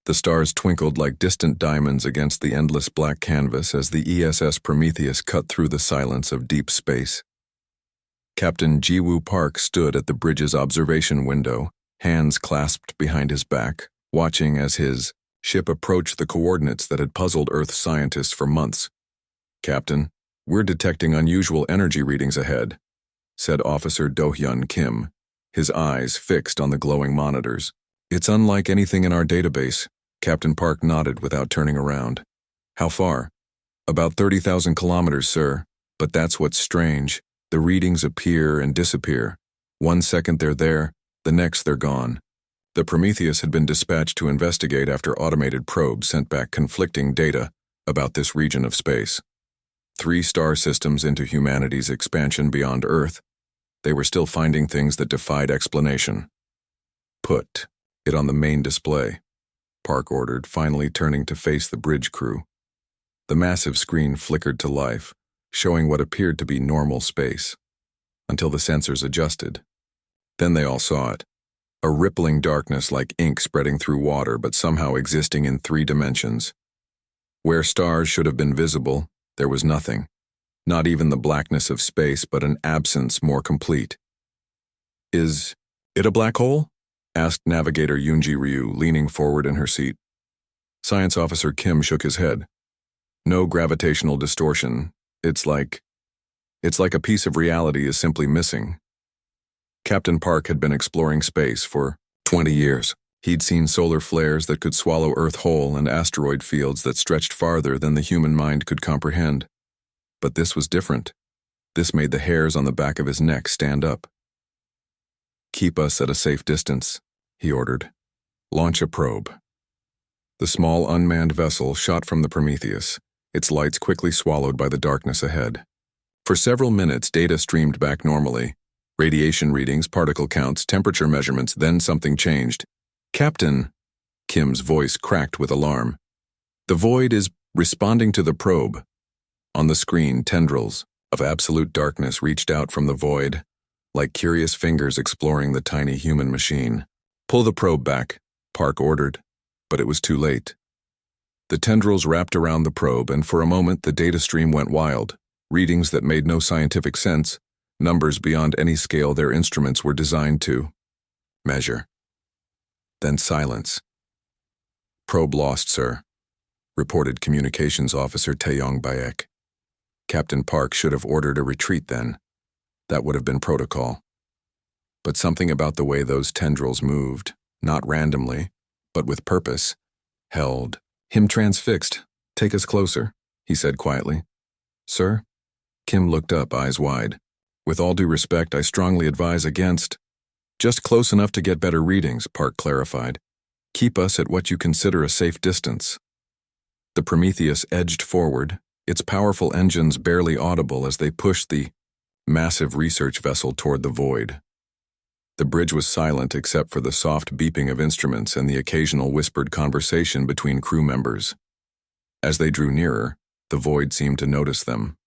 The stars twinkled like distant diamonds against the endless black canvas as the ESS Prometheus cut through the silence of deep space. Captain Jiwoo Park stood at the bridge's observation window, hands clasped behind his back, watching as his ship approached the coordinates that had puzzled Earth scientists for months. "Captain, we're detecting unusual energy readings ahead," said Officer Do-hyun Kim, his eyes fixed on the glowing monitors. "It's unlike anything in our database." Captain Park nodded without turning around. "How far?" "About 30,000 kilometers, sir. But that's what's strange. The readings appear and disappear. One second they're there, the next they're gone." The Prometheus had been dispatched to investigate after automated probes sent back conflicting data about this region of space. 3 star systems into humanity's expansion beyond Earth, they were still finding things that defied explanation. "Put it on the main display," Park ordered, finally turning to face the bridge crew. The massive screen flickered to life, showing what appeared to be normal space, until the sensors adjusted. Then they all saw it. A rippling darkness like ink spreading through water but somehow existing in 3 dimensions. Where stars should have been visible, there was nothing. Not even the blackness of space, but an absence more complete. "Is it a black hole?" asked Navigator Yoonji Ryu, leaning forward in her seat. Science Officer Kim shook his head. "No gravitational distortion. It's like a piece of reality is simply missing." Captain Park had been exploring space for 20 years. He'd seen solar flares that could swallow Earth whole and asteroid fields that stretched farther than the human mind could comprehend. But this was different. This made the hairs on the back of his neck stand up. "Keep us at a safe distance," he ordered. "Launch a probe." The small unmanned vessel shot from the Prometheus, its lights quickly swallowed by the darkness ahead. For several minutes, data streamed back normally. Radiation readings, particle counts, temperature measurements, then something changed. "Captain," Kim's voice cracked with alarm. "The void is responding to the probe." On the screen, tendrils of absolute darkness reached out from the void, like curious fingers exploring the tiny human machine. "Pull the probe back," Park ordered, but it was too late. The tendrils wrapped around the probe, and for a moment the data stream went wild. Readings that made no scientific sense, numbers beyond any scale their instruments were designed to measure. Then silence. "Probe lost, sir," reported Communications Officer Taeyong Baek. Captain Park should have ordered a retreat then. That would have been protocol. But something about the way those tendrils moved, not randomly, but with purpose, held him transfixed. "Take us closer," he said quietly. "Sir?" Kim looked up, eyes wide. "With all due respect, I strongly advise against—" "Just close enough to get better readings," Park clarified. "Keep us at what you consider a safe distance." The Prometheus edged forward, its powerful engines barely audible as they pushed the massive research vessel toward the void. The bridge was silent except for the soft beeping of instruments and the occasional whispered conversation between crew members. As they drew nearer, the void seemed to notice them.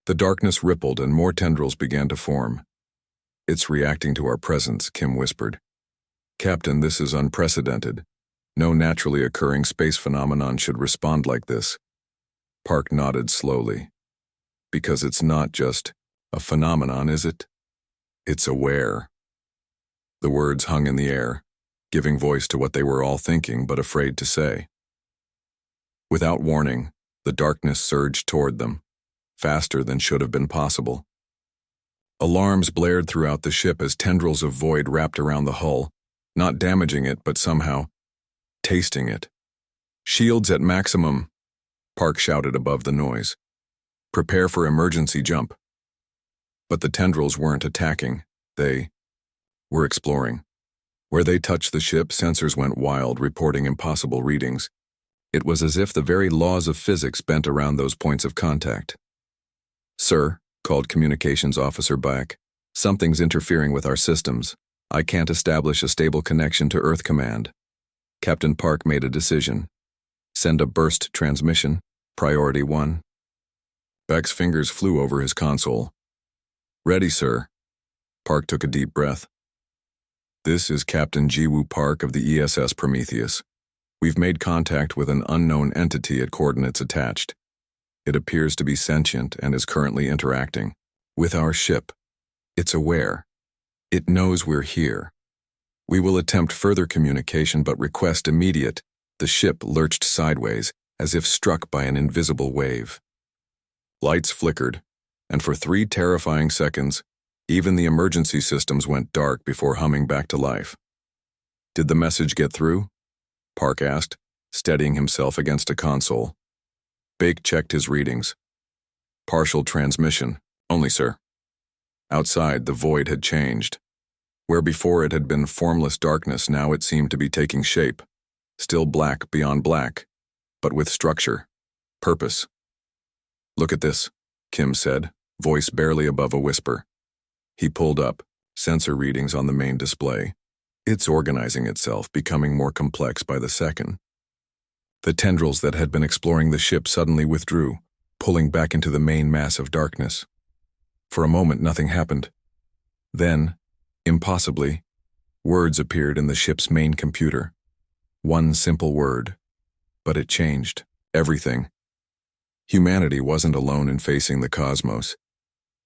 The darkness rippled and more tendrils began to form. "It's reacting to our presence," Kim whispered. "Captain, this is unprecedented. No naturally occurring space phenomenon should respond like this." Park nodded slowly. "Because it's not just a phenomenon, is it? It's aware." The words hung in the air, giving voice to what they were all thinking but afraid to say. Without warning, the darkness surged toward them, faster than should have been possible. Alarms blared throughout the ship as tendrils of void wrapped around the hull, not damaging it but somehow tasting it. "Shields at maximum," Park shouted above the noise. "Prepare for emergency jump." But the tendrils weren't attacking. They were exploring. Where they touched the ship, sensors went wild, reporting impossible readings. It was as if the very laws of physics bent around those points of contact. "Sir," called Communications Officer Baek, "something's interfering with our systems. I can't establish a stable connection to Earth Command." Captain Park made a decision. "Send a burst transmission, priority 1. Baek's fingers flew over his console. "Ready, sir." Park took a deep breath. "This is Captain Jiwoo Park of the ESS Prometheus. We've made contact with an unknown entity at coordinates attached. It appears to be sentient and is currently interacting with our ship. It's aware. It knows we're here. We will attempt further communication but request immediate. The ship lurched sideways, as if struck by an invisible wave. Lights flickered, and for 3 terrifying seconds, even the emergency systems went dark before humming back to life. Did the message get through? Park asked, steadying himself against a console. Bake checked his readings. Partial transmission, only, sir. Outside, the void had changed. Where before it had been formless darkness, now it seemed to be taking shape. Still black beyond black, but with structure, purpose. Look at this, Kim said, voice barely above a whisper. He pulled up, sensor readings on the main display. It's organizing itself, becoming more complex by the second. The tendrils that had been exploring the ship suddenly withdrew, pulling back into the main mass of darkness. For a moment, nothing happened. Then, impossibly, words appeared in the ship's main computer. One simple word. But it changed everything. Humanity wasn't alone in facing the cosmos.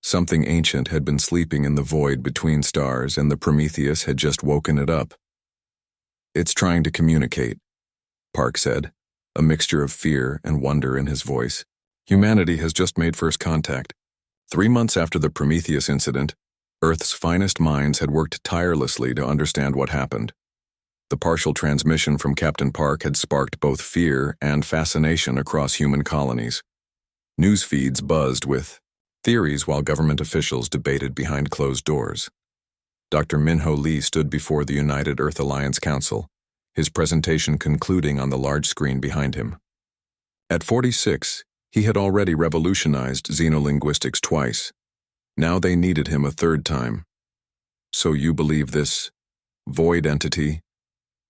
Something ancient had been sleeping in the void between stars, and the Prometheus had just woken it up. It's trying to communicate, Park said, a mixture of fear and wonder in his voice. Humanity has just made first contact. 3 months after the Prometheus incident, Earth's finest minds had worked tirelessly to understand what happened. The partial transmission from Captain Park had sparked both fear and fascination across human colonies. News feeds buzzed with theories while government officials debated behind closed doors. Dr. Minho Lee stood before the United Earth Alliance Council, his presentation concluding on the large screen behind him. At 46, he had already revolutionized xenolinguistics twice. Now they needed him a third time. So you believe this void entity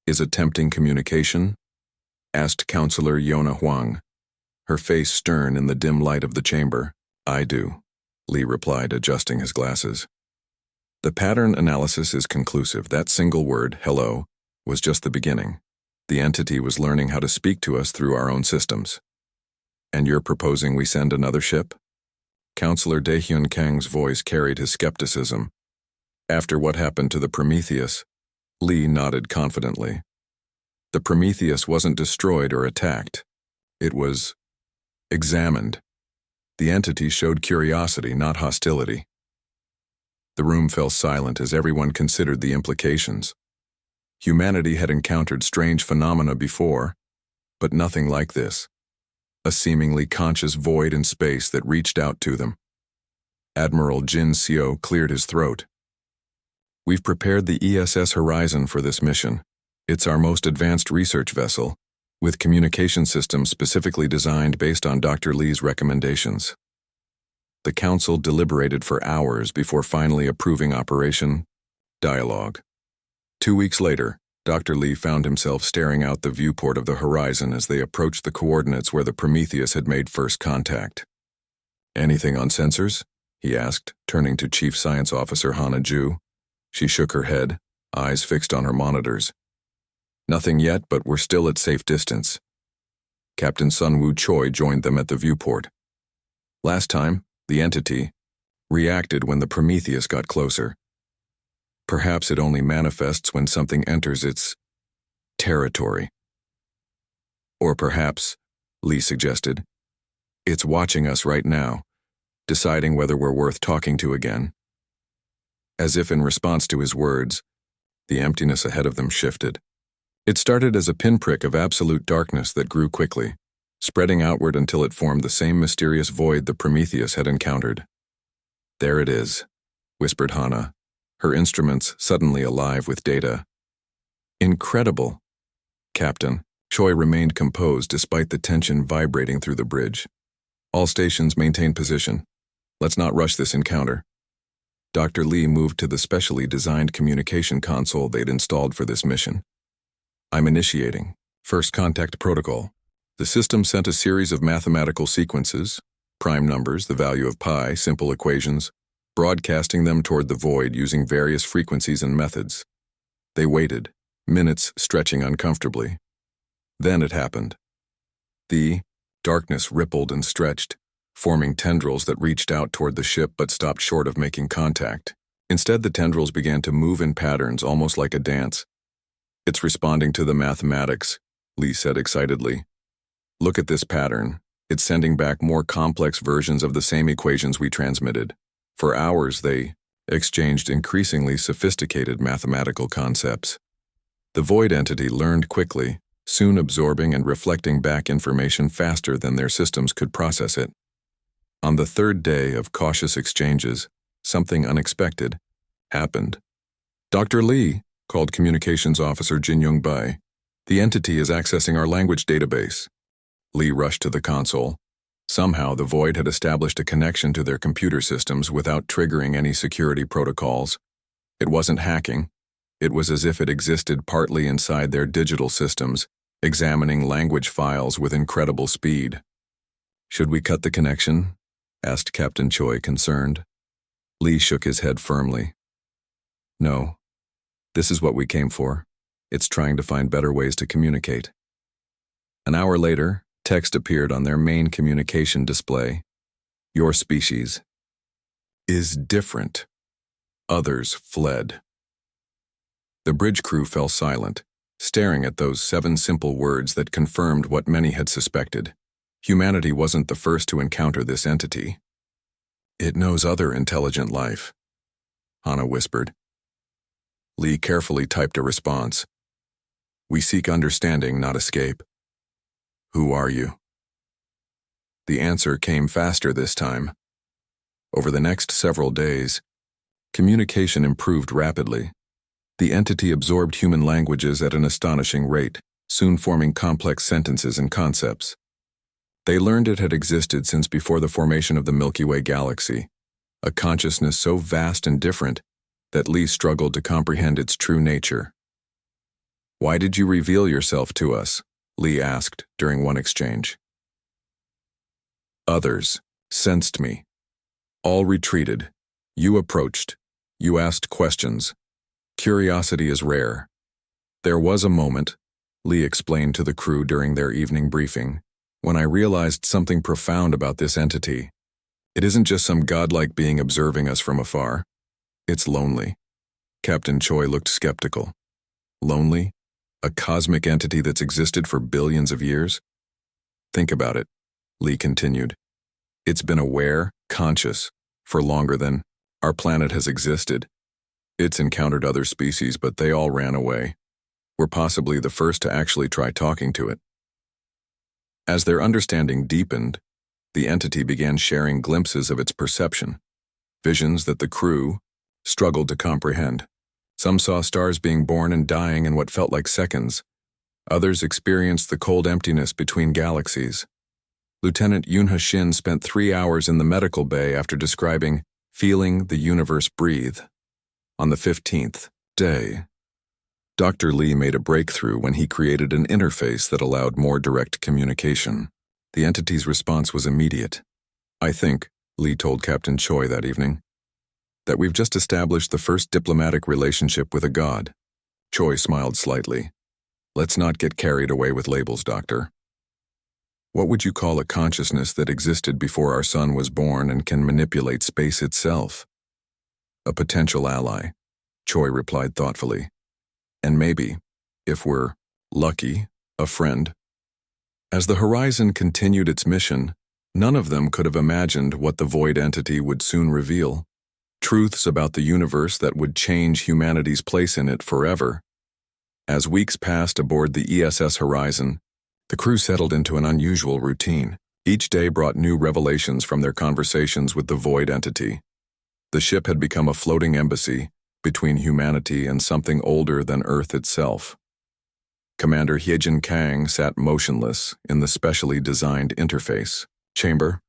is attempting communication? Asked Counselor Yona Huang, her face stern in the dim light of the chamber. I do, Lee replied, adjusting his glasses. The pattern analysis is conclusive. That single word, hello, was just the beginning. The entity was learning how to speak to us through our own systems. And you're proposing we send another ship? Counselor Daehyun Kang's voice carried his skepticism. After what happened to the Prometheus, Lee nodded confidently. The Prometheus wasn't destroyed or attacked. It was examined. The entity showed curiosity, not hostility. The room fell silent as everyone considered the implications. Humanity had encountered strange phenomena before, but nothing like this. A seemingly conscious void in space that reached out to them. Admiral Jin Seo cleared his throat. We've prepared the ESS Horizon for this mission. It's our most advanced research vessel, with communication systems specifically designed based on Dr. Lee's recommendations. The council deliberated for hours before finally approving Operation Dialogue. 2 weeks later, Dr. Lee found himself staring out the viewport of the horizon as they approached the coordinates where the Prometheus had made first contact. Anything on sensors? He asked, turning to Chief Science Officer Hana Ju. She shook her head, eyes fixed on her monitors. Nothing yet, but we're still at safe distance. Captain Sunwoo Choi joined them at the viewport. Last time, the entity reacted when the Prometheus got closer. Perhaps it only manifests when something enters its territory. Or perhaps, Lee suggested, it's watching us right now, deciding whether we're worth talking to again. As if in response to his words, the emptiness ahead of them shifted. It started as a pinprick of absolute darkness that grew quickly, spreading outward until it formed the same mysterious void the Prometheus had encountered. There it is, whispered Hana, her instruments suddenly alive with data. Incredible. Captain, Choi remained composed despite the tension vibrating through the bridge. All stations maintain position. Let's not rush this encounter. Dr. Lee moved to the specially designed communication console they'd installed for this mission. I'm initiating First Contact Protocol. The system sent a series of mathematical sequences, prime numbers, the value of pi, simple equations, broadcasting them toward the void using various frequencies and methods. They waited, minutes stretching uncomfortably. Then it happened. The darkness rippled and stretched, forming tendrils that reached out toward the ship but stopped short of making contact. Instead, the tendrils began to move in patterns, almost like a dance. "It's responding to the mathematics," Lee said excitedly. "Look at this pattern. It's sending back more complex versions of the same equations we transmitted." For hours, they exchanged increasingly sophisticated mathematical concepts. The void entity learned quickly, soon absorbing and reflecting back information faster than their systems could process it. On the third day of cautious exchanges, something unexpected happened. "Dr. Lee," called Communications Officer Jin-Young Bai, "the entity is accessing our language database." Lee rushed to the console. Somehow, the void had established a connection to their computer systems without triggering any security protocols. It wasn't hacking. It was as if it existed partly inside their digital systems, examining language files with incredible speed. "Should we cut the connection?" asked Captain Choi, concerned. Lee shook his head firmly. "No. This is what we came for. It's trying to find better ways to communicate." An hour later, text appeared on their main communication display. "Your species is different. Others fled." The bridge crew fell silent, staring at those 7 simple words that confirmed what many had suspected. Humanity wasn't the first to encounter this entity. "It knows other intelligent life," Hana whispered. Lee carefully typed a response. "We seek understanding, not escape. Who are you?" The answer came faster this time. Over the next several days, communication improved rapidly. The entity absorbed human languages at an astonishing rate, soon forming complex sentences and concepts. They learned it had existed since before the formation of the Milky Way galaxy, a consciousness so vast and different that Lee struggled to comprehend its true nature. "Why did you reveal yourself to us?" Lee asked during one exchange. "Others sensed me. All retreated. You approached. You asked questions. Curiosity is rare. There was a moment," Lee explained to the crew during their evening briefing, "when I realized something profound about this entity. It isn't just some godlike being observing us from afar. It's lonely." Captain Choi looked skeptical. "Lonely? A cosmic entity that's existed for billions of years?" "Think about it," Lee continued. "It's been aware, conscious, for longer than our planet has existed. It's encountered other species, but they all ran away. We're possibly the first to actually try talking to it." As their understanding deepened, the entity began sharing glimpses of its perception, visions that the crew struggled to comprehend. Some saw stars being born and dying in what felt like seconds. Others experienced the cold emptiness between galaxies. Lieutenant Yoonha Shin spent 3 hours in the medical bay after describing feeling the universe breathe. On the 15th day, Dr. Lee made a breakthrough when he created an interface that allowed more direct communication. The entity's response was immediate. "I think," Lee told Captain Choi that evening, "that we've just established the first diplomatic relationship with a god." Choi smiled slightly. "Let's not get carried away with labels, Doctor. What would you call a consciousness that existed before our sun was born and can manipulate space itself?" "A potential ally," Choi replied thoughtfully. "And maybe, if we're lucky, a friend." As the Horizon continued its mission, none of them could have imagined what the void entity would soon reveal. Truths about the universe that would change humanity's place in it forever. As weeks passed aboard the ESS Horizon, the crew settled into an unusual routine. Each day brought new revelations from their conversations with the void entity. The ship had become a floating embassy between humanity and something older than Earth itself. Commander Hyejin Kang sat motionless in the specially designed interface chamber,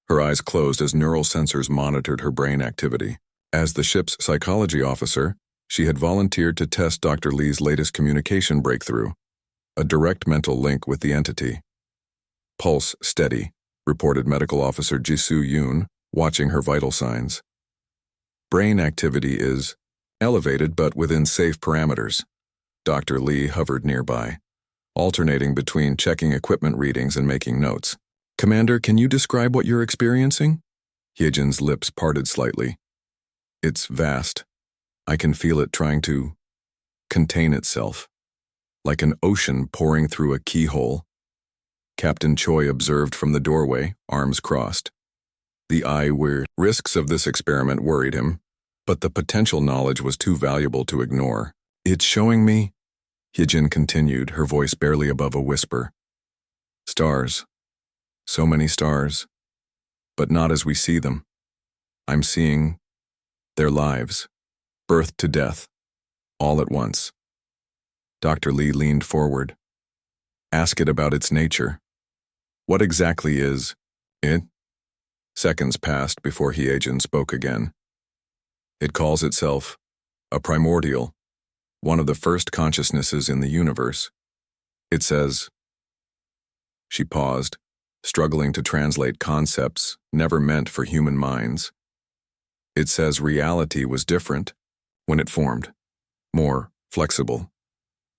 her eyes closed as neural sensors monitored her brain activity. As the ship's psychology officer, she had volunteered to test Dr. Lee's latest communication breakthrough, a direct mental link with the entity. "Pulse steady," reported Medical Officer Jisoo Yoon, watching her vital signs. "Brain activity is elevated but within safe parameters." Dr. Lee hovered nearby. alternating between checking equipment readings and making notes. "Commander, can you describe what you're experiencing?" Hyejin's lips parted slightly. "It's vast. I can feel it trying to contain itself, like an ocean pouring through a keyhole." Captain Choi observed from the doorway, arms crossed. The risks of this experiment worried him, but the potential knowledge was too valuable to ignore. "It's showing me," Hyejin continued, her voice barely above a whisper. "Stars. So many stars. But not as we see them. I'm seeing their lives, birth to death, all at once." Dr. Lee leaned forward. "Ask it about its nature. What exactly is it?" Seconds passed before Hyejin spoke again. "It calls itself a primordial, one of the first consciousnesses in the universe. It says—" She paused, struggling to translate concepts never meant for human minds. "It says reality was different when it formed, more flexible.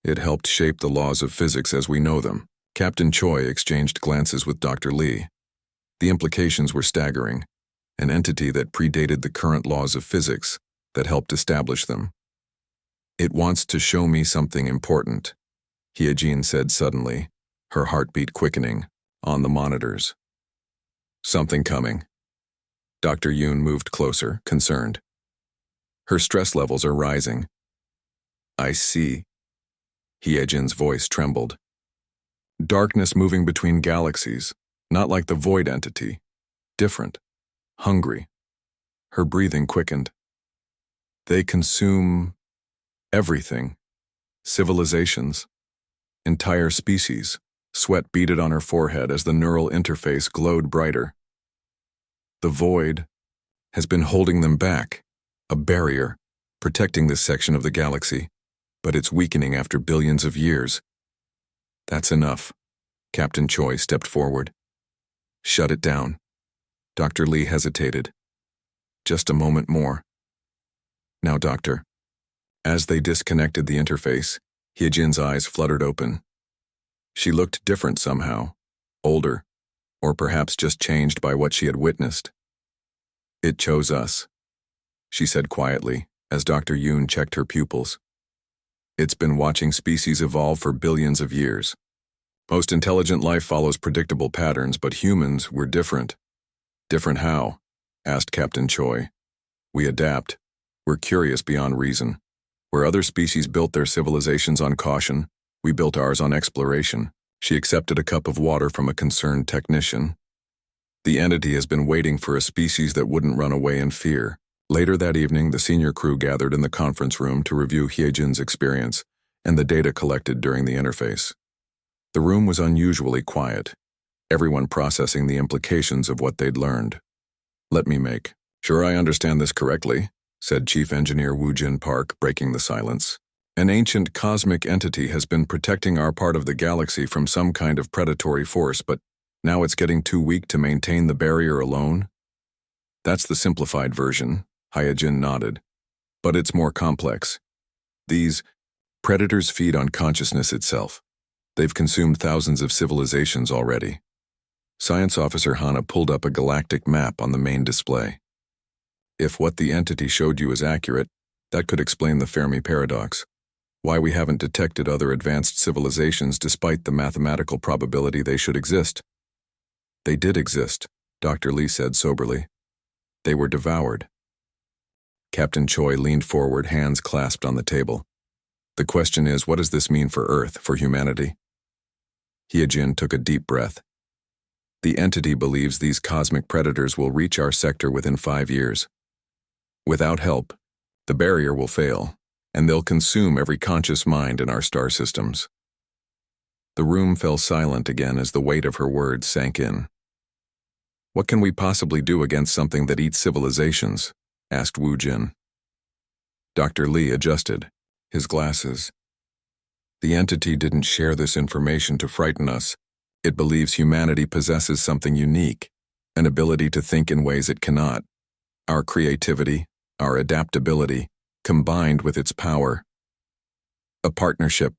It helped shape the laws of physics as we know them." Captain Choi exchanged glances with Dr. Lee. The implications were staggering. An entity that predated the current laws of physics that helped establish them. "It wants to show me something important," Hyejin said suddenly, her heartbeat quickening, on the monitors. "Something coming." Dr. Yoon moved closer, concerned. "Her stress levels are rising." "I see." Hyejin's voice trembled. "Darkness moving between galaxies, not like the void entity. Different. Hungry." Her breathing quickened. "They consume everything. Civilizations. Entire species." Sweat beaded on her forehead as the neural interface glowed brighter. "The void has been holding them back. A barrier, protecting this section of the galaxy. But it's weakening after billions of years." "That's enough." Captain Choi stepped forward. "Shut it down." Dr. Lee hesitated. "Just a moment more." "Now, Doctor." As they disconnected the interface, Hyejin's eyes fluttered open. She looked different somehow, older, or perhaps just changed by what she had witnessed. "It chose us," she said quietly, as Dr. Yoon checked her pupils. "It's been watching species evolve for billions of years. Most intelligent life follows predictable patterns, but humans were different." "Different how?" asked Captain Choi. "We adapt. We're curious beyond reason. Where other species built their civilizations on caution, we built ours on exploration." She accepted a cup of water from a concerned technician. "The entity has been waiting for a species that wouldn't run away in fear." Later that evening, the senior crew gathered in the conference room to review Hyejin's experience and the data collected during the interface. The room was unusually quiet, everyone processing the implications of what they'd learned. "Let me make sure I understand this correctly," said Chief Engineer Woojin Park, breaking the silence. "An ancient cosmic entity has been protecting our part of the galaxy from some kind of predatory force, but now it's getting too weak to maintain the barrier alone?" "That's the simplified version," Hyejin nodded. "But it's more complex. These predators feed on consciousness itself. They've consumed thousands of civilizations already." Science Officer Hana pulled up a galactic map on the main display. "If what the entity showed you is accurate, that could explain the Fermi paradox. Why we haven't detected other advanced civilizations despite the mathematical probability they should exist." "They did exist," Dr. Lee said soberly. "They were devoured." Captain Choi leaned forward, hands clasped on the table. "The question is, what does this mean for Earth, for humanity?" Hyejin took a deep breath. "The entity believes these cosmic predators will reach our sector within 5 years. Without help, the barrier will fail, and they'll consume every conscious mind in our star systems." The room fell silent again as the weight of her words sank in. "What can we possibly do against something that eats civilizations?" asked Woojin. Dr. Lee adjusted his glasses. "The entity didn't share this information to frighten us. It believes humanity possesses something unique, an ability to think in ways it cannot. Our creativity, our adaptability, combined with its power." "A partnership,"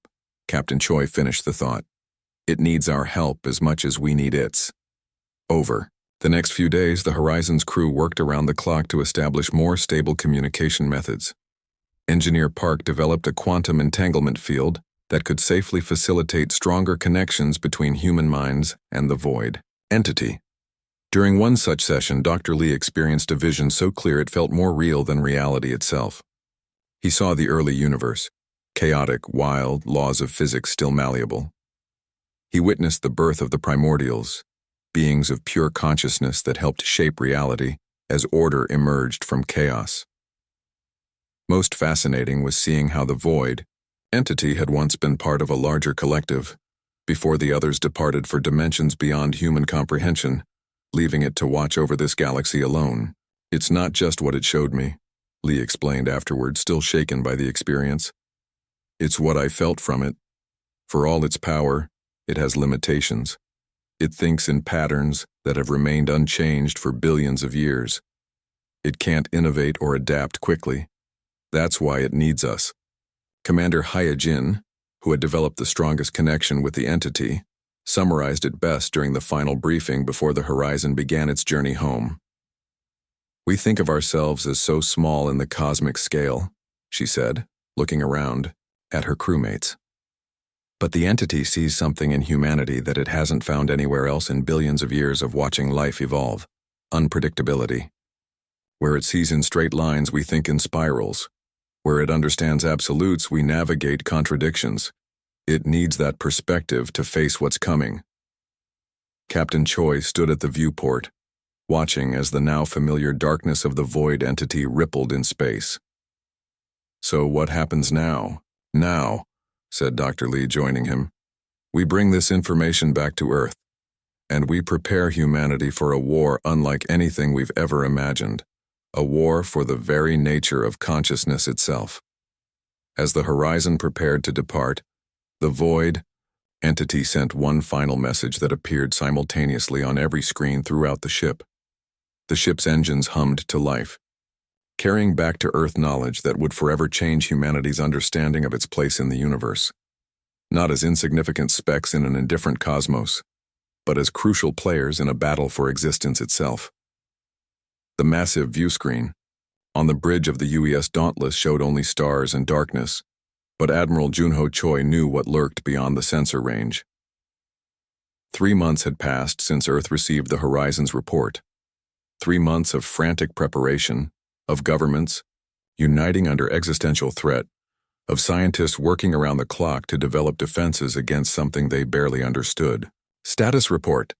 Captain Choi finished the thought. It needs our help as much as we need its. Over. The next few days, the Horizon's crew worked around the clock to establish more stable communication methods. Engineer Park developed a quantum entanglement field that could safely facilitate stronger connections between human minds and the void entity. During one such session, Dr. Lee experienced a vision so clear it felt more real than reality itself. He saw the early universe, chaotic, wild, laws of physics still malleable. He witnessed the birth of the primordials, beings of pure consciousness that helped shape reality as order emerged from chaos. Most fascinating was seeing how the void entity had once been part of a larger collective, before the others departed for dimensions beyond human comprehension, leaving it to watch over this galaxy alone. It's not just what it showed me, Lee explained afterward, still shaken by the experience. It's what I felt from it. For all its power, it has limitations. It thinks in patterns that have remained unchanged for billions of years. It can't innovate or adapt quickly. That's why it needs us. Commander Hyojin, who had developed the strongest connection with the entity, summarized it best during the final briefing before the Horizon began its journey home. We think of ourselves as so small in the cosmic scale, she said, looking around at her crewmates. But the entity sees something in humanity that it hasn't found anywhere else in billions of years of watching life evolve: unpredictability. Where it sees in straight lines, we think in spirals. Where it understands absolutes, we navigate contradictions. It needs that perspective to face what's coming. Captain Choi stood at the viewport, watching as the now familiar darkness of the void entity rippled in space. So what happens now? Now, said Dr. Lee, joining him. We bring this information back to Earth, and we prepare humanity for a war unlike anything we've ever imagined. A war for the very nature of consciousness itself. As the Horizon prepared to depart, the void entity sent one final message that appeared simultaneously on every screen throughout the ship. The ship's engines hummed to life, carrying back to Earth knowledge that would forever change humanity's understanding of its place in the universe. Not as insignificant specks in an indifferent cosmos, but as crucial players in a battle for existence itself. The massive viewscreen on the bridge of the UES Dauntless showed only stars and darkness, but Admiral Junho Choi knew what lurked beyond the sensor range. 3 months had passed since Earth received the Horizon's report. 3 months of frantic preparation, of governments uniting under existential threat, of scientists working around the clock to develop defenses against something they barely understood. Status report,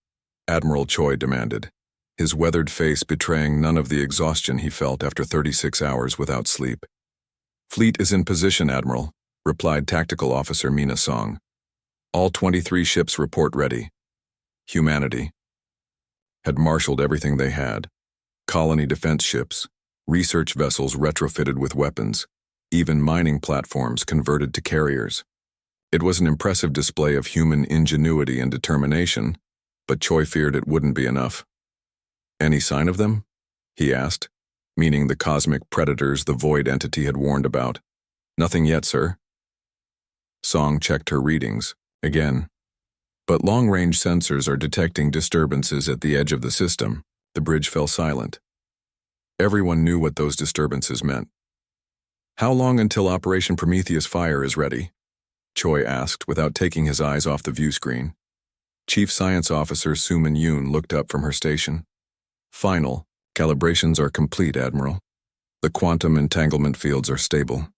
Admiral Choi demanded, his weathered face betraying none of the exhaustion he felt after 36 hours without sleep. Fleet is in position, Admiral, replied Tactical Officer Mina Song. All 23 ships report ready. Humanity had marshaled everything they had. Colony defense ships, research vessels retrofitted with weapons, even mining platforms converted to carriers. It was an impressive display of human ingenuity and determination, but Choi feared it wouldn't be enough. Any sign of them? He asked, meaning the cosmic predators the void entity had warned about. Nothing yet, sir. Song checked her readings, again. But long-range sensors are detecting disturbances at the edge of the system. The bridge fell silent. Everyone knew what those disturbances meant. How long until Operation Prometheus Fire is ready? Choi asked without taking his eyes off the view screen. Chief Science Officer Suman Yoon looked up from her station. Final. Calibrations are complete, Admiral. The quantum entanglement fields are stable.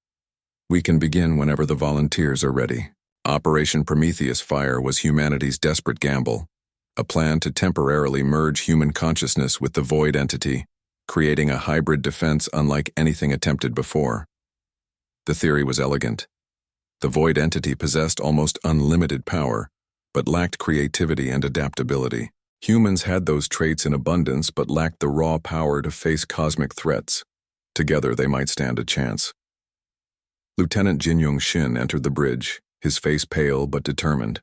We can begin whenever the volunteers are ready. Operation Prometheus Fire was humanity's desperate gamble, a plan to temporarily merge human consciousness with the void entity, creating a hybrid defense unlike anything attempted before. The theory was elegant. The void entity possessed almost unlimited power, but lacked creativity and adaptability. Humans had those traits in abundance but lacked the raw power to face cosmic threats. Together they might stand a chance. Lieutenant Jin-Young Shin entered the bridge, his face pale but determined.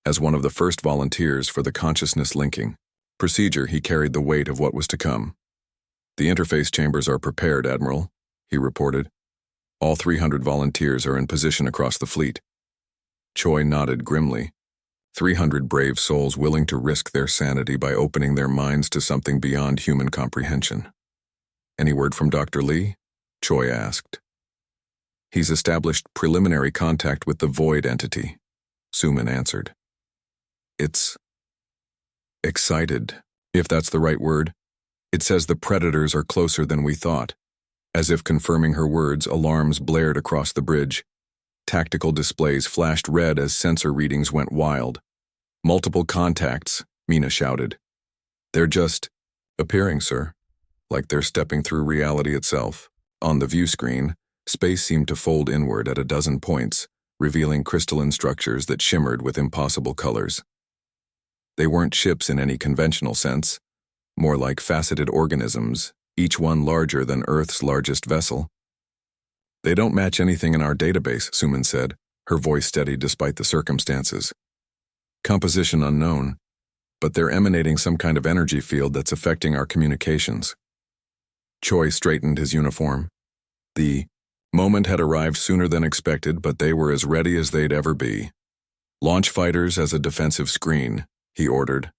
As one of the first volunteers for the consciousness linking procedure, he carried the weight of what was to come. The interface chambers are prepared, Admiral, he reported. All 300 volunteers are in position across the fleet. Choi nodded grimly. 300 brave souls willing to risk their sanity by opening their minds to something beyond human comprehension. Any word from Dr. Lee? Choi asked. He's established preliminary contact with the void entity, Suman answered. It's excited, if that's the right word. It says the predators are closer than we thought. As if confirming her words, alarms blared across the bridge. Tactical displays flashed red as sensor readings went wild. Multiple contacts, Mina shouted. They're just appearing, sir, like they're stepping through reality itself. On the view screen, space seemed to fold inward at a dozen points, revealing crystalline structures that shimmered with impossible colors. They weren't ships in any conventional sense, more like faceted organisms, each one larger than Earth's largest vessel. They don't match anything in our database, Suman said, her voice steady despite the circumstances. Composition unknown, but they're emanating some kind of energy field that's affecting our communications. Choi straightened his uniform. The moment had arrived sooner than expected, but they were as ready as they'd ever be. Launch fighters as a defensive screen, he ordered,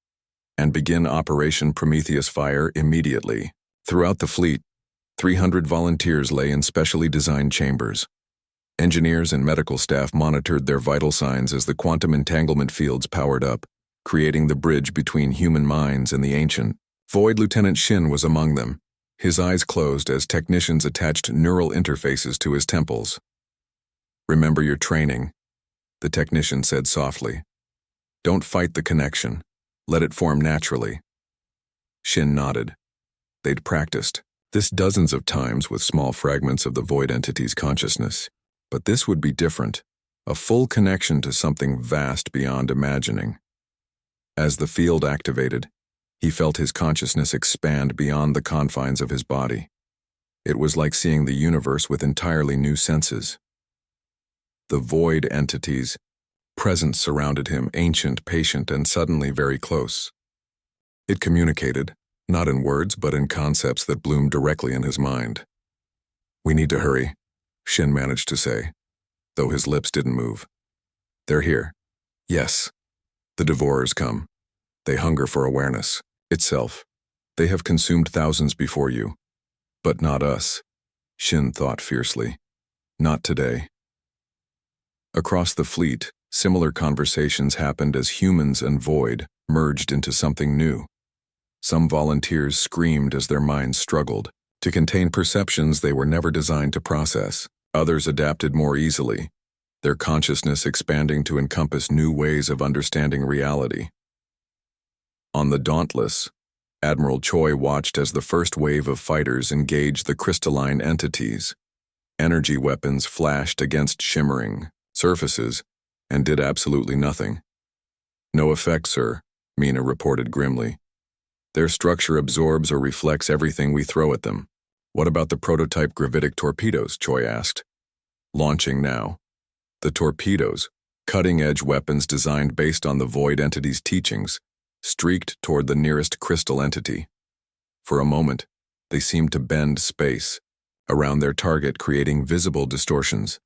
and begin Operation Prometheus Fire immediately. Throughout the fleet, 300 volunteers lay in specially designed chambers. Engineers and medical staff monitored their vital signs as the quantum entanglement fields powered up, creating the bridge between human minds and the ancient. Void Lieutenant Shin was among them, his eyes closed as technicians attached neural interfaces to his temples. Remember your training, the technician said softly. Don't fight the connection. Let it form naturally. Shin nodded. They'd practiced this dozens of times with small fragments of the void entity's consciousness. But this would be different, a full connection to something vast beyond imagining. As the field activated, he felt his consciousness expand beyond the confines of his body. It was like seeing the universe with entirely new senses. The void entity's presence surrounded him, ancient, patient, and suddenly very close. It communicated, not in words but in concepts that bloomed directly in his mind. We need to hurry, Shin managed to say, though his lips didn't move. They're here. Yes. The Devourers come. They hunger for awareness, itself. They have consumed thousands before you. But not us, Shin thought fiercely. Not today. Across the fleet, similar conversations happened as humans and void merged into something new. Some volunteers screamed as their minds struggled to contain perceptions they were never designed to process. Others adapted more easily, their consciousness expanding to encompass new ways of understanding reality. On the Dauntless, Admiral Choi watched as the first wave of fighters engaged the crystalline entities. Energy weapons flashed against shimmering surfaces and did absolutely nothing. No effect, sir, Mina reported grimly. Their structure absorbs or reflects everything we throw at them. What about the prototype gravitic torpedoes? Choi asked. Launching now. The torpedoes, cutting-edge weapons designed based on the void entity's teachings, streaked toward the nearest crystal entity. For a moment, they seemed to bend space around their target, creating visible distortions.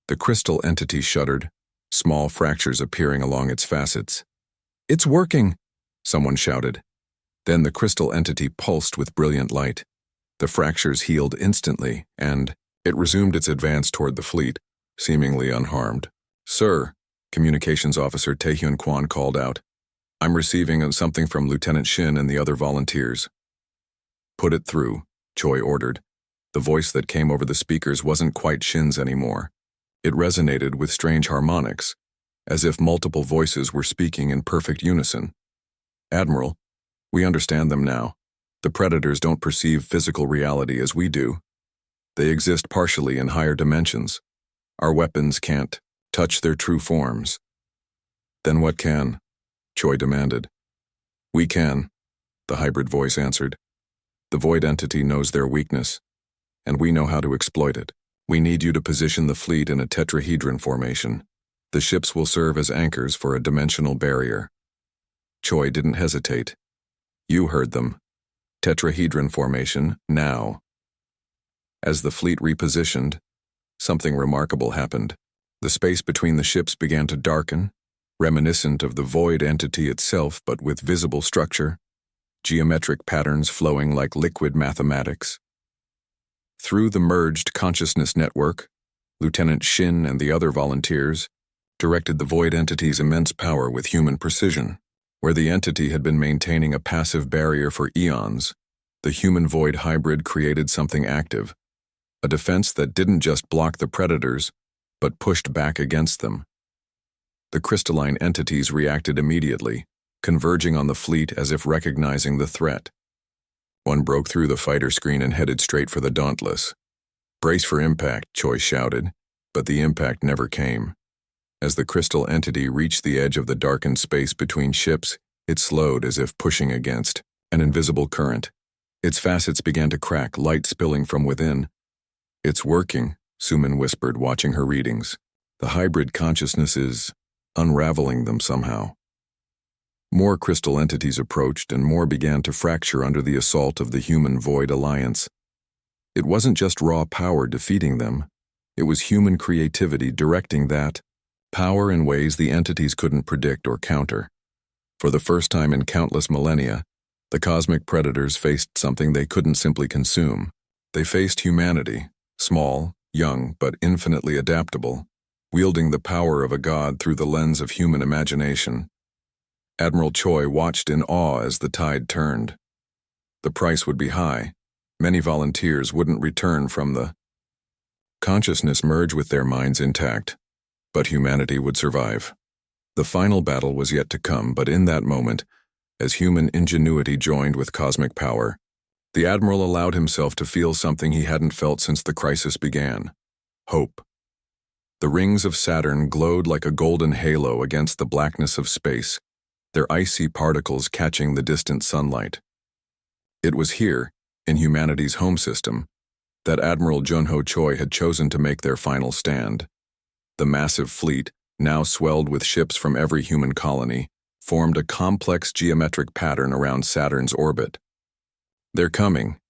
The crystal entity shuddered, small fractures appearing along its facets. It's working, someone shouted. Then the crystal entity pulsed with brilliant light. The fractures healed instantly, and it resumed its advance toward the fleet, seemingly unharmed. Sir, Communications Officer Taehyun Kwan called out. I'm receiving something from Lieutenant Shin and the other volunteers. Put it through, Choi ordered. The voice that came over the speakers wasn't quite Shin's anymore. It resonated with strange harmonics, as if multiple voices were speaking in perfect unison. Admiral, we understand them now. The predators don't perceive physical reality as we do. They exist partially in higher dimensions. Our weapons can't touch their true forms. Then what can? Choi demanded. We can, the hybrid voice answered. The void entity knows their weakness, and we know how to exploit it. We need you to position the fleet in a tetrahedron formation. The ships will serve as anchors for a dimensional barrier. Choi didn't hesitate. You heard them. Tetrahedron formation, now. As the fleet repositioned, something remarkable happened. The space between the ships began to darken, reminiscent of the void entity itself but with visible structure, geometric patterns flowing like liquid mathematics. Through the merged consciousness network, Lieutenant Shin and the other volunteers directed the void entity's immense power with human precision. Where the entity had been maintaining a passive barrier for eons, the human-void hybrid created something active, a defense that didn't just block the predators, but pushed back against them. The crystalline entities reacted immediately, converging on the fleet as if recognizing the threat. One broke through the fighter screen and headed straight for the Dauntless. "Brace for impact," Choi shouted, but the impact never came. As the crystal entity reached the edge of the darkened space between ships, it slowed as if pushing against an invisible current. Its facets began to crack, light spilling from within. "It's working," Suman whispered, watching her readings. "The hybrid consciousness is unraveling them somehow." More crystal entities approached, and more began to fracture under the assault of the human-void alliance. It wasn't just raw power defeating them. It was human creativity directing that power in ways the entities couldn't predict or counter. For the first time in countless millennia, the cosmic predators faced something they couldn't simply consume. They faced humanity, small, young, but infinitely adaptable, wielding the power of a god through the lens of human imagination. Admiral Choi watched in awe as the tide turned. The price would be high. Many volunteers wouldn't return from the consciousness merge with their minds intact. But humanity would survive. The final battle was yet to come, but in that moment, as human ingenuity joined with cosmic power, the Admiral allowed himself to feel something he hadn't felt since the crisis began: hope. The rings of Saturn glowed like a golden halo against the blackness of space, their icy particles catching the distant sunlight. It was here, in humanity's home system, that Admiral Junho Choi had chosen to make their final stand. The massive fleet, now swelled with ships from every human colony, formed a complex geometric pattern around Saturn's orbit. "They're coming,"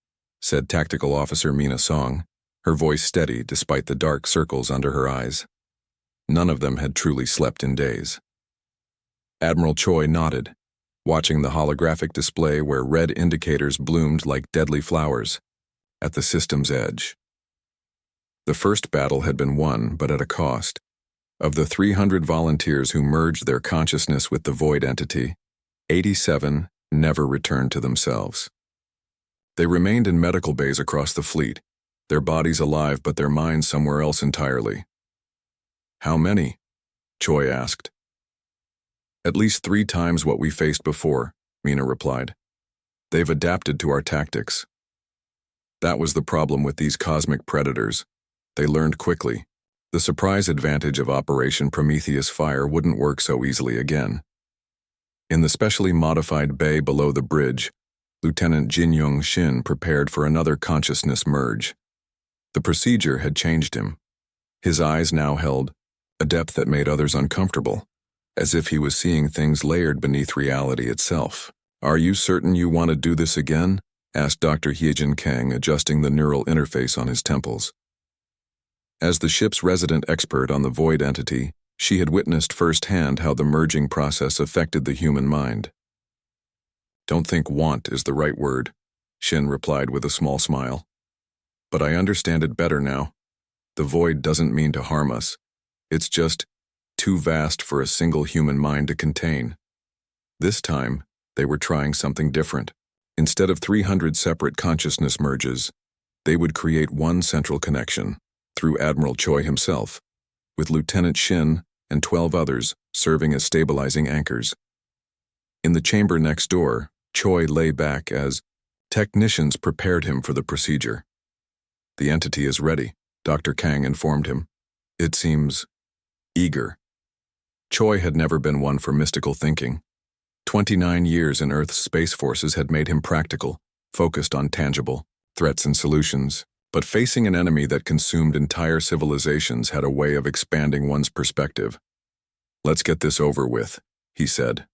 said Tactical Officer Mina Song, her voice steady despite the dark circles under her eyes. None of them had truly slept in days. Admiral Choi nodded, watching the holographic display where red indicators bloomed like deadly flowers at the system's edge. The first battle had been won, but at a cost. Of the 300 volunteers who merged their consciousness with the void entity, 87 never returned to themselves. They remained in medical bays across the fleet, their bodies alive but their minds somewhere else entirely. "How many?" Choi asked. "At least 3 times what we faced before," Mina replied. "They've adapted to our tactics." That was the problem with these cosmic predators. They learned quickly. The surprise advantage of Operation Prometheus Fire wouldn't work so easily again. In the specially modified bay below the bridge, Lieutenant Jin Young Shin prepared for another consciousness merge. The procedure had changed him. His eyes now held a depth that made others uncomfortable, as if he was seeing things layered beneath reality itself. "Are you certain you want to do this again?" asked Dr. Hyejin Kang, adjusting the neural interface on his temples. As the ship's resident expert on the void entity, she had witnessed firsthand how the merging process affected the human mind. "Don't think want is the right word," Shin replied with a small smile. "But I understand it better now. The void doesn't mean to harm us. It's just too vast for a single human mind to contain." This time, they were trying something different. Instead of 300 separate consciousness merges, they would create one central connection, through Admiral Choi himself, with Lieutenant Shin and 12 others serving as stabilizing anchors. In the chamber next door, Choi lay back as technicians prepared him for the procedure. "The entity is ready," Dr. Kang informed him. "It seems eager." Choi had never been one for mystical thinking. 29 years in Earth's space forces had made him practical, focused on tangible threats and solutions. But facing an enemy that consumed entire civilizations had a way of expanding one's perspective. "Let's get this over with," he said.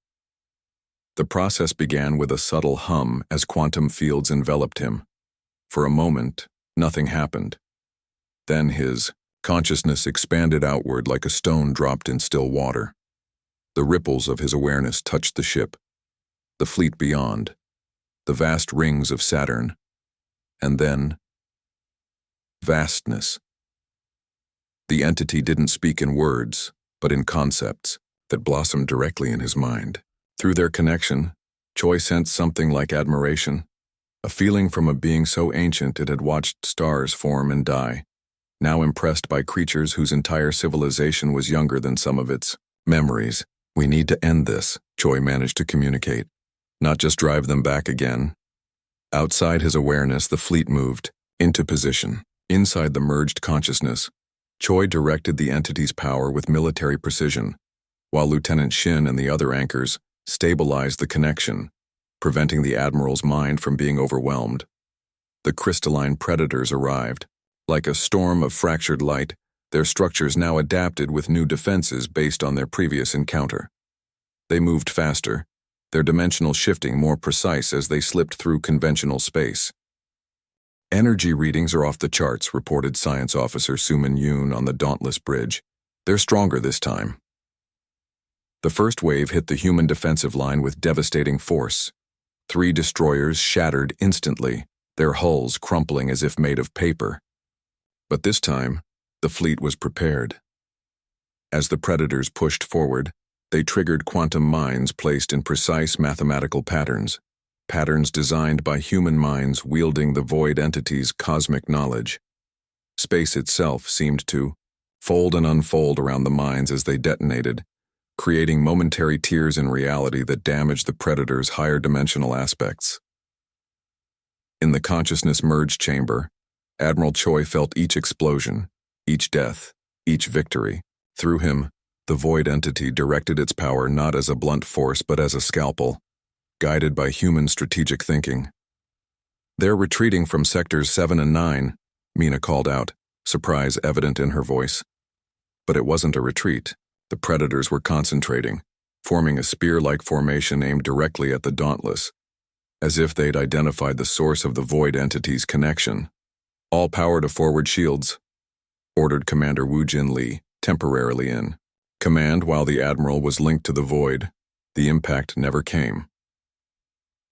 The process began with a subtle hum as quantum fields enveloped him. For a moment, nothing happened. Then his consciousness expanded outward like a stone dropped in still water. The ripples of his awareness touched the ship, the fleet beyond, the vast rings of Saturn, and then vastness. The entity didn't speak in words, but in concepts that blossomed directly in his mind. Through their connection, Choi sensed something like admiration, a feeling from a being so ancient it had watched stars form and die, now impressed by creatures whose entire civilization was younger than some of its memories. "We need to end this," Choi managed to communicate, "not just drive them back again." Outside his awareness, the fleet moved into position. Inside the merged consciousness, Choi directed the entity's power with military precision, while Lieutenant Shin and the other anchors stabilized the connection, preventing the Admiral's mind from being overwhelmed. The crystalline predators arrived. Like a storm of fractured light, their structures now adapted with new defenses based on their previous encounter. They moved faster, their dimensional shifting more precise as they slipped through conventional space. "Energy readings are off the charts," reported Science Officer Suman Yoon on the Dauntless Bridge. "They're stronger this time." The first wave hit the human defensive line with devastating force. 3 destroyers shattered instantly, their hulls crumpling as if made of paper. But this time, the fleet was prepared. As the predators pushed forward, they triggered quantum mines placed in precise mathematical patterns designed by human minds wielding the void entity's cosmic knowledge. Space itself seemed to fold and unfold around the mines as they detonated, creating momentary tears in reality that damaged the predator's higher dimensional aspects. In the consciousness merge chamber, Admiral Choi felt each explosion, each death, each victory. Through him, the void entity directed its power not as a blunt force but as a scalpel, guided by human strategic thinking. "They're retreating from sectors 7 and 9, Mina called out, surprise evident in her voice. But it wasn't a retreat. The predators were concentrating, forming a spear-like formation aimed directly at the Dauntless, as if they'd identified the source of the void entity's connection. "All power to forward shields," ordered Commander Woo Jin Lee, temporarily in command while the Admiral was linked to the void. The impact never came.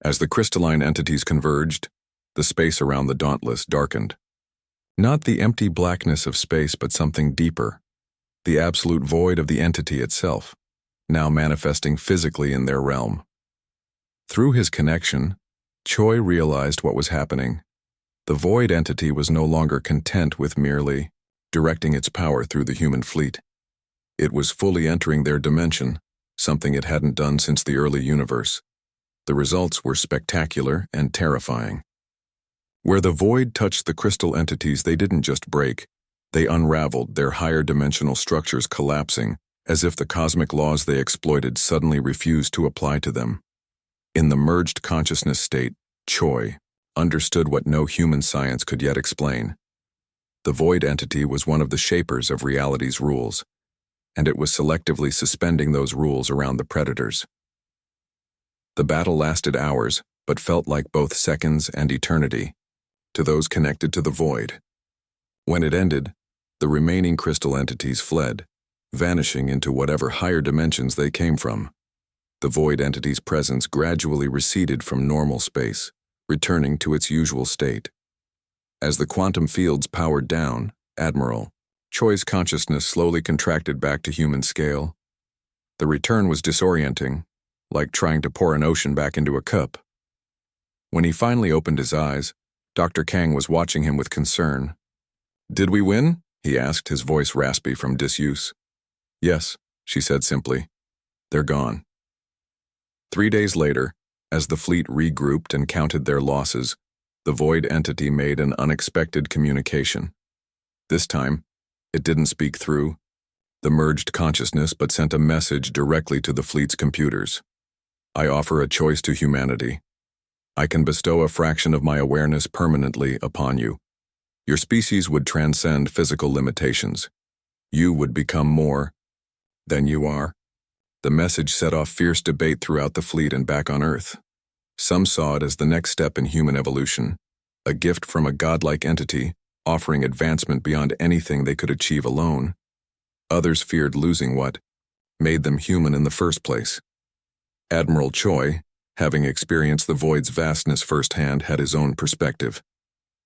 As the crystalline entities converged, the space around the Dauntless darkened. Not the empty blackness of space, but something deeper, the absolute void of the entity itself, now manifesting physically in their realm. Through his connection, Choi realized what was happening. The void entity was no longer content with merely directing its power through the human fleet. It was fully entering their dimension, something it hadn't done since the early universe. The results were spectacular and terrifying. Where the void touched the crystal entities, they didn't just break, they unraveled, their higher dimensional structures collapsing, as if the cosmic laws they exploited suddenly refused to apply to them. In the merged consciousness state, Choi understood what no human science could yet explain. The void entity was one of the shapers of reality's rules, and it was selectively suspending those rules around the predators. The battle lasted hours, but felt like both seconds and eternity to those connected to the void. When it ended, the remaining crystal entities fled, vanishing into whatever higher dimensions they came from. The void entity's presence gradually receded from normal space, returning to its usual state. As the quantum fields powered down, Admiral Choi's consciousness slowly contracted back to human scale. The return was disorienting, like trying to pour an ocean back into a cup. When he finally opened his eyes, Dr. Kang was watching him with concern. "Did we win?" he asked, his voice raspy from disuse. "Yes," she said simply. "They're gone." 3 days later, as the fleet regrouped and counted their losses, the void entity made an unexpected communication. This time, it didn't speak through the merged consciousness but sent a message directly to the fleet's computers. "I offer a choice to humanity. I can bestow a fraction of my awareness permanently upon you. Your species would transcend physical limitations. You would become more than you are." The message set off fierce debate throughout the fleet and back on Earth. Some saw it as the next step in human evolution, a gift from a godlike entity, offering advancement beyond anything they could achieve alone. Others feared losing what made them human in the first place. Admiral Choi, having experienced the void's vastness firsthand, had his own perspective.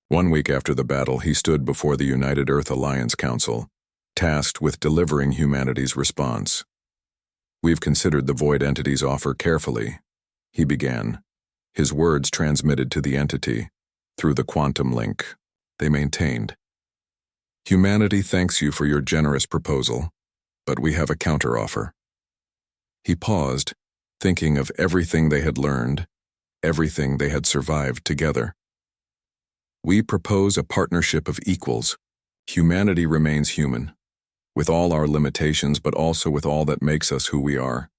1 week after the battle, he stood before the United Earth Alliance Council, tasked with delivering humanity's response. "We've considered the void entity's offer carefully," he began, his words transmitted to the entity through the quantum link. They maintained, "Humanity thanks you for your generous proposal, but we have a counteroffer." He paused, thinking of everything they had learned, everything they had survived together. "We propose a partnership of equals. Humanity remains human, with all our limitations but also with all that makes us who we are.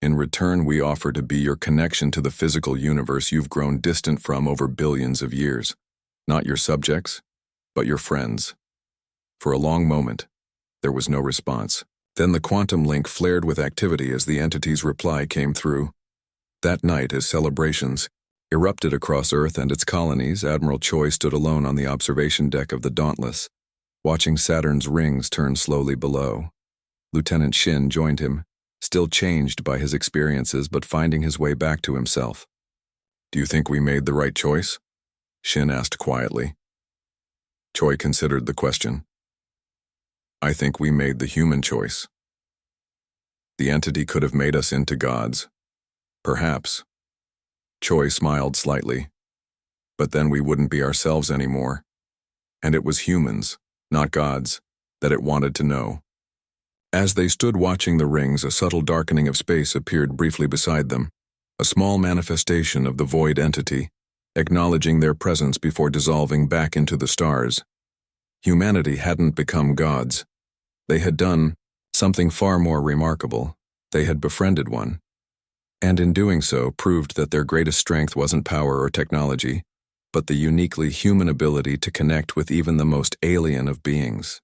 In return, we offer to be your connection to the physical universe you've grown distant from over billions of years. Not your subjects, but your friends." For a long moment, there was no response. Then the quantum link flared with activity as the entity's reply came through. That night, as celebrations erupted across Earth and its colonies, Admiral Choi stood alone on the observation deck of the Dauntless, watching Saturn's rings turn slowly below. Lieutenant Shin joined him, still changed by his experiences but finding his way back to himself. "Do you think we made the right choice?" Shin asked quietly. Choi considered the question. "I think we made the human choice. The entity could have made us into gods. Perhaps." Choi smiled slightly. "But then we wouldn't be ourselves anymore. And it was humans, not gods, that it wanted to know." As they stood watching the rings, a subtle darkening of space appeared briefly beside them, a small manifestation of the void entity, acknowledging their presence before dissolving back into the stars. Humanity hadn't become gods. They had done something far more remarkable. They had befriended one, and in doing so proved that their greatest strength wasn't power or technology, but the uniquely human ability to connect with even the most alien of beings.